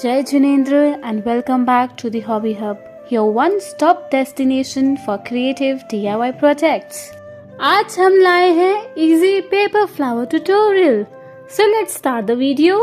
Jai Jinendra and welcome back to the Hobby Hub, your one-stop destination for creative DIY projects. आज हम लाए हैं easy paper flower tutorial. So let's start the video.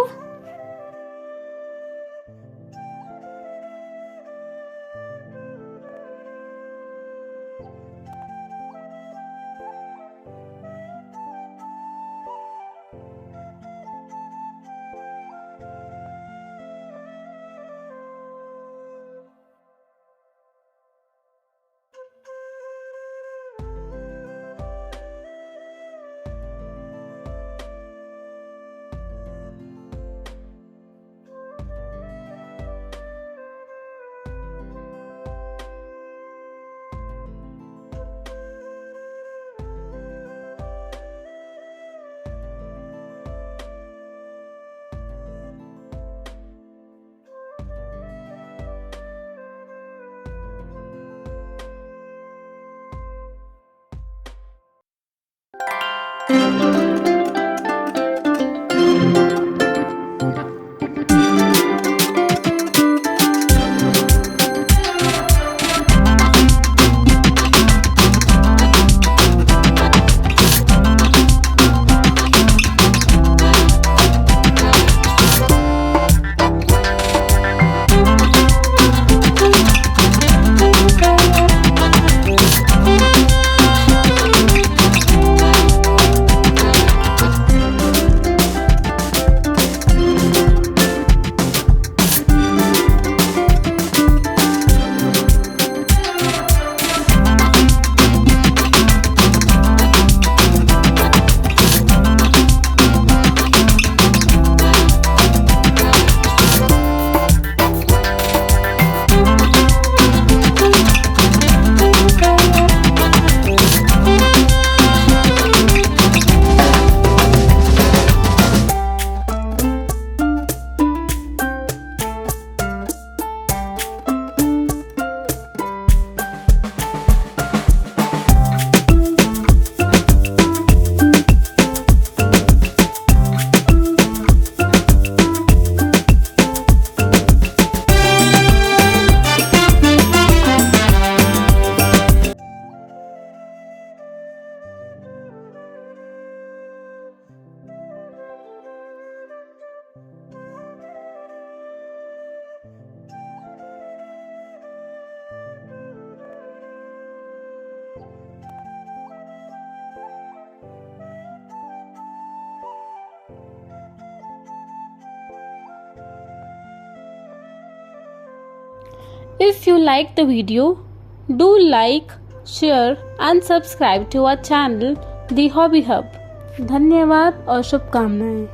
If you like the video, do like, share and subscribe to our channel, The Hobby Hub. धन्यवाद और शुभकामनाएं।